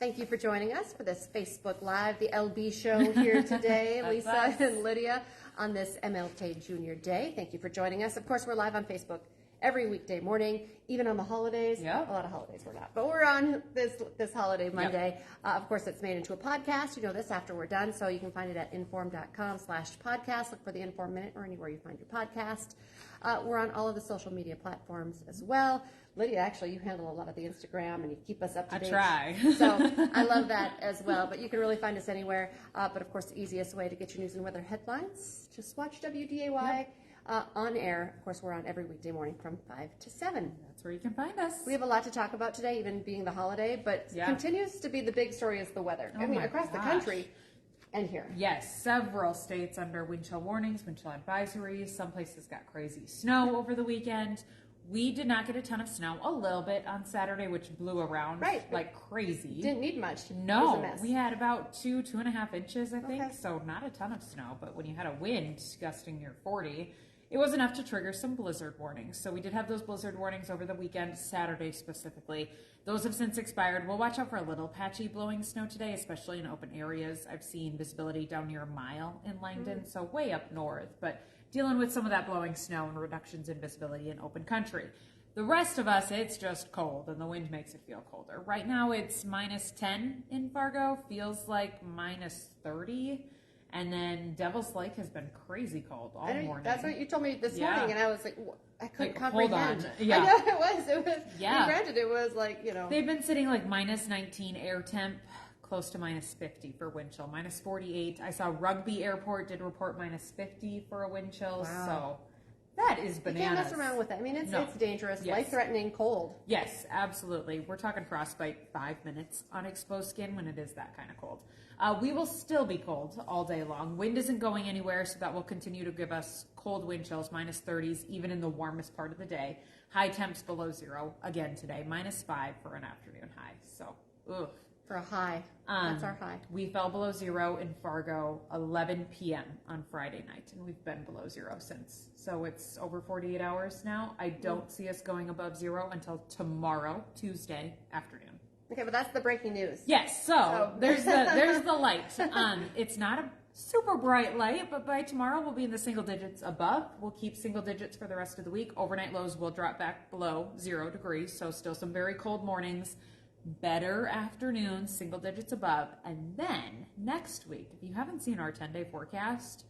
Thank you for joining us for this Facebook Live, the LB show here today, Lisa and Lydia, on this MLK Junior Day. Thank you for joining us. Of course, we're live on Facebook every weekday morning, even on the holidays. Yep. A lot of holidays we're not, but we're on this holiday Monday. Yep. Of course, it's made into a podcast. You know this after we're done, so you can find it at inform.com/podcast. Look for the Inform Minute or anywhere you find your podcast. We're on all of the social media platforms as well. Lydia, actually, you handle a lot of the Instagram and you keep us up to date. I try. So I love that as well. But you can really find us anywhere. But of course, the easiest way to get your news and weather headlines, just watch WDAY on air. Of course, we're on every weekday morning from 5 to 7. That's where you can find us. We have a lot to talk about today, even being the holiday. But continues to be the big story is the weather. I mean, across the country and here. Yes, several states under wind chill warnings, wind chill advisories. Some places got crazy snow over the weekend. We did not get a ton of snow, a little bit on Saturday, which blew around like crazy. Didn't need much. No, it was a mess. We had about 2.5 inches, I think, so not a ton of snow. But when you had a wind gusting near 40, it was enough to trigger some blizzard warnings. So we did have those blizzard warnings over the weekend, Saturday specifically. Those have since expired. We'll watch out for a little patchy blowing snow today, especially in open areas. I've seen visibility down near a mile in Langdon, so way up north. But dealing with some of that blowing snow and reductions in visibility in open country. The rest of us, it's just cold, and the wind makes it feel colder. Right now, it's -10 in Fargo. Feels like -30. And then Devil's Lake has been crazy cold all morning. That's what you told me this morning, and I was like, I couldn't comprehend. Hold on. Yeah. I know it was. Granted, it was like, you know. They've been sitting like -19 air temp, close to -50 for wind chill, -48. I saw Rugby Airport did report -50 for a wind chill. Wow. So that is bananas. You can't mess around with it. I mean, it's dangerous, life-threatening cold. Yes, absolutely. We're talking frostbite 5 minutes on exposed skin when it is that kind of cold. We will still be cold all day long. Wind isn't going anywhere, so that will continue to give us cold wind chills, -30s, even in the warmest part of the day. High temps below 0 again today, -5 for an afternoon high. So, ugh. For a high. That's our high. We fell below 0 in Fargo 11 p.m. on Friday night, and we've been below 0 since. So it's over 48 hours now. I don't see us going above 0 until tomorrow, Tuesday afternoon. Okay, but that's the breaking news. Yes, so there's the light. It's not a super bright light, but by tomorrow we'll be in the single digits above. We'll keep single digits for the rest of the week. Overnight lows will drop back below 0 degrees, so still some very cold mornings. Better afternoons, single digits above. And then next week, if you haven't seen our 10-day forecast,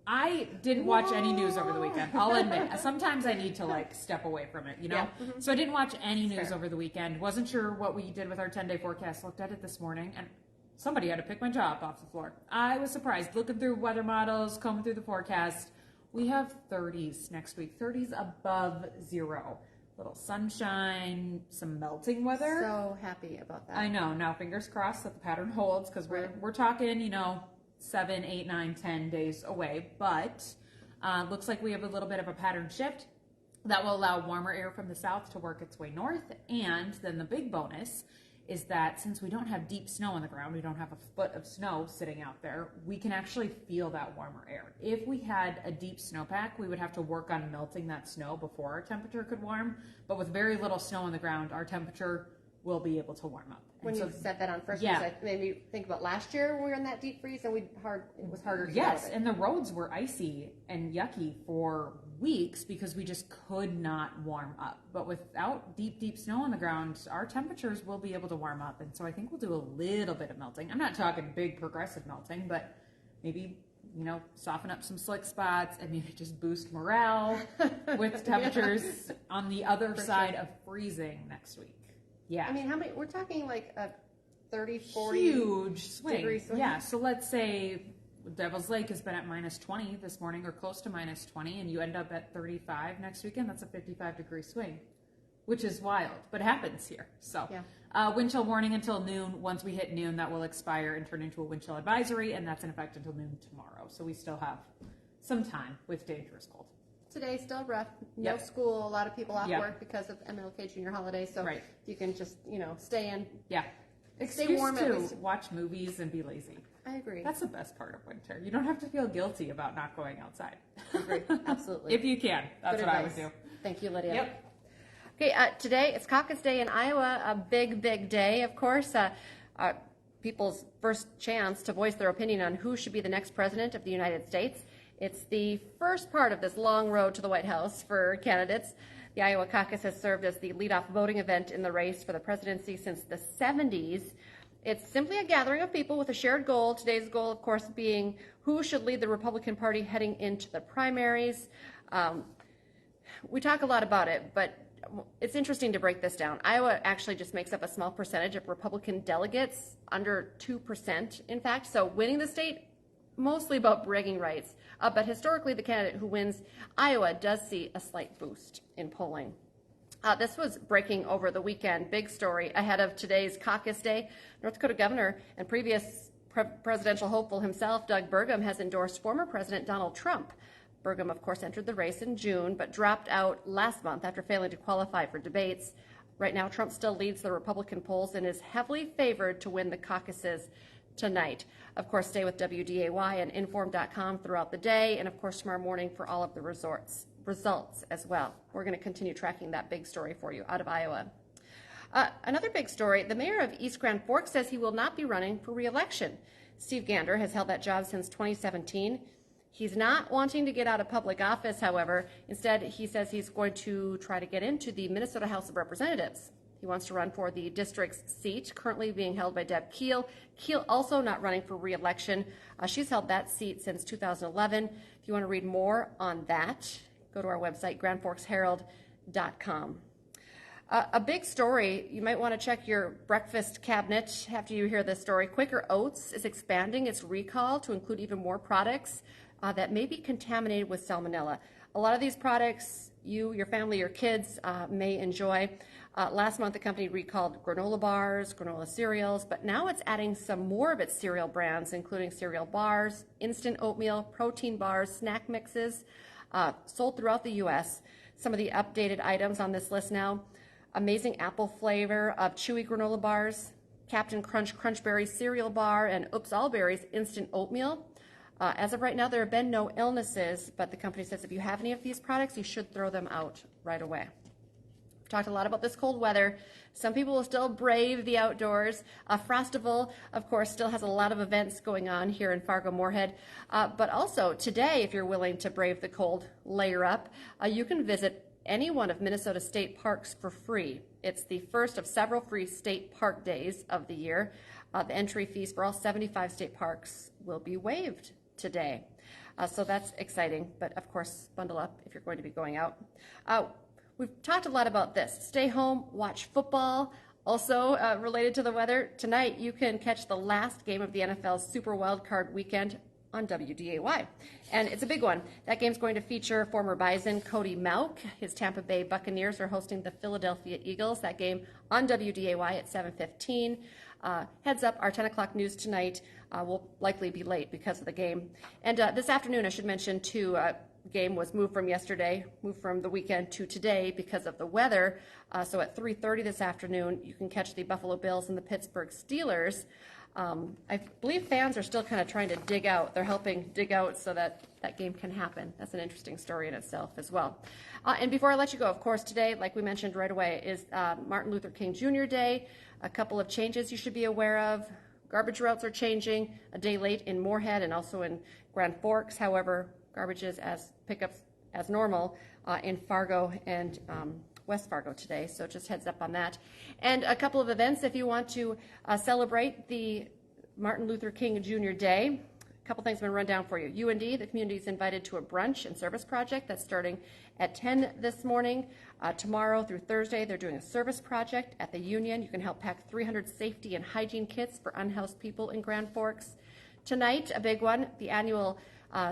I didn't watch any news over the weekend. I'll admit, sometimes I need to like step away from it, you know? Yeah. So I didn't watch any news over the weekend. Wasn't sure what we did with our 10-day forecast. Looked at it this morning and somebody had to pick my jaw up off the floor. I was surprised. Looking through weather models, combing through the forecast. We have 30s next week, 30s above 0. Little sunshine, some melting weather. So happy about that. I know. Now, fingers crossed that the pattern holds, because we're talking, 7, 8, 9, 10 days away. But looks like we have a little bit of a pattern shift that will allow warmer air from the south to work its way north. And then the big bonus is that since we don't have deep snow on the ground, we don't have a foot of snow sitting out there, we can actually feel that warmer air. If we had a deep snowpack, we would have to work on melting that snow before our temperature could warm. But with very little snow on the ground, our temperature will be able to warm up. When you said that on first, it made me think about last year when we were in that deep freeze and it was harder to get out of it. And the roads were icy and yucky for weeks because we just could not warm up. But without deep snow on the ground, our temperatures will be able to warm up. And so I think we'll do a little bit of melting. I'm not talking big progressive melting, but maybe, soften up some slick spots and maybe just boost morale with temperatures on the other side of freezing next week. Yeah. I mean, we're talking like a 30, 40 huge swing. Degree swing. Yeah. So let's say Devil's Lake has been at -20 this morning or close to -20 and you end up at 35 next weekend. That's a 55-degree swing, which is wild, but it happens here. So wind chill warning until noon. Once we hit noon, that will expire and turn into a wind chill advisory, and that's in effect until noon tomorrow. So we still have some time with dangerous cold. Today's still rough. No school. A lot of people off work because of MLK Junior holiday. So you can just, stay in. Yeah. Stay warm at least. Watch movies and be lazy. I agree. That's the best part of winter. You don't have to feel guilty about not going outside. I agree. Absolutely. If you can. That's what I would do. Thank you, Lydia. Yep. Okay, today it's caucus day in Iowa, a big day, of course. people's first chance to voice their opinion on who should be the next president of the United States. It's the first part of this long road to the White House for candidates. The Iowa caucus has served as the leadoff voting event in the race for the presidency since the 70s. It's simply a gathering of people with a shared goal. Today's goal, of course, being who should lead the Republican Party heading into the primaries. We talk a lot about it, but it's interesting to break this down. Iowa actually just makes up a small percentage of Republican delegates, under 2%, in fact. So winning the state, mostly about bragging rights. But historically, the candidate who wins Iowa does see a slight boost in polling. This was breaking over the weekend. Big story ahead of today's caucus day. North Dakota governor and previous presidential hopeful himself, Doug Burgum, has endorsed former President Donald Trump. Burgum, of course, entered the race in June, but dropped out last month after failing to qualify for debates. Right now, Trump still leads the Republican polls and is heavily favored to win the caucuses tonight. Of course, stay with WDAY and inform.com throughout the day, and of course tomorrow morning for all of the results as well. We're going to continue tracking that big story for you out of Iowa. Another big story, the mayor of East Grand Forks says he will not be running for re-election. Steve Gander has held that job since 2017. He's not wanting to get out of public office, however. Instead, he says he's going to try to get into the Minnesota House of Representatives. He wants to run for the district's seat, currently being held by Deb Keel. Keel also not running for re-election. She's held that seat since 2011. If you want to read more on that, go to our website, grandforksherald.com. A big story, you might want to check your breakfast cabinet after you hear this story. Quaker Oats is expanding its recall to include even more products that may be contaminated with salmonella. A lot of these products you, your family, your kids may enjoy. Last month, the company recalled granola bars, granola cereals, but now it's adding some more of its cereal brands, including cereal bars, instant oatmeal, protein bars, snack mixes, sold throughout the U.S. Some of the updated items on this list now: amazing apple flavor of chewy granola bars, Captain Crunch Crunchberry cereal bar, and Oops All Berries instant oatmeal. As of right now, there have been no illnesses, but the company says if you have any of these products, you should throw them out right away. We've talked a lot about this cold weather. Some people will still brave the outdoors. Frostival, of course, still has a lot of events going on here in Fargo-Moorhead. But also today, if you're willing to brave the cold, layer up, you can visit any one of Minnesota state parks for free. It's the first of several free state park days of the year. The entry fees for all 75 state parks will be waived today. So that's exciting, but of course, bundle up if you're going to be going out. We've talked a lot about this. Stay home, watch football. Also related to the weather, tonight you can catch the last game of the NFL's Super Wildcard Weekend on WDAY. And it's a big one. That game's going to feature former Bison Cody Mauch. His Tampa Bay Buccaneers are hosting the Philadelphia Eagles. That game on WDAY at 7:15. Heads up, our 10 o'clock news tonight will likely be late because of the game. And this afternoon, I should mention, too, game was moved from yesterday, moved from the weekend to today because of the weather. So at 3:30 this afternoon, you can catch the Buffalo Bills and the Pittsburgh Steelers. I believe fans are still kind of trying to dig out. They're helping dig out so that that game can happen. That's an interesting story in itself as well. And before I let you go, of course, today, like we mentioned right away, is Martin Luther King Jr. Day. A couple of changes you should be aware of. Garbage routes are changing a day late in Moorhead and also in Grand Forks. However, garbage is as pickups as normal in Fargo and West Fargo today, so just heads up on that. And a couple of events if you want to celebrate the Martin Luther King Jr. Day. A couple things I'm going to run down for you. UND, the community is invited to a brunch and service project that's starting at 10 this morning. Tomorrow through Thursday, they're doing a service project at the Union. You can help pack 300 safety and hygiene kits for unhoused people in Grand Forks. Tonight, a big one, the annual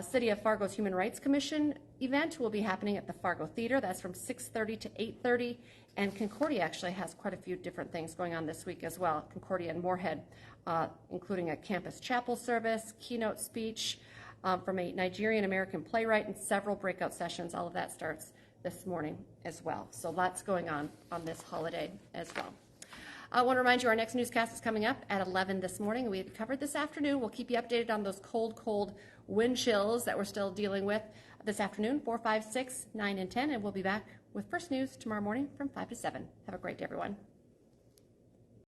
City of Fargo's Human Rights Commission event will be happening at the Fargo Theater. That's from 6:30 to 8:30. And Concordia actually has quite a few different things going on this week as well. Concordia and Moorhead, including a campus chapel service, keynote speech from a Nigerian-American playwright, and several breakout sessions. All of that starts this morning as well. So lots going on this holiday as well. I want to remind you our next newscast is coming up at 11 this morning. We had covered this afternoon. We'll keep you updated on those cold wind chills that we're still dealing with this afternoon, 4, 5, 6, 9, and 10. And we'll be back with First News tomorrow morning from 5 to 7. Have a great day, everyone.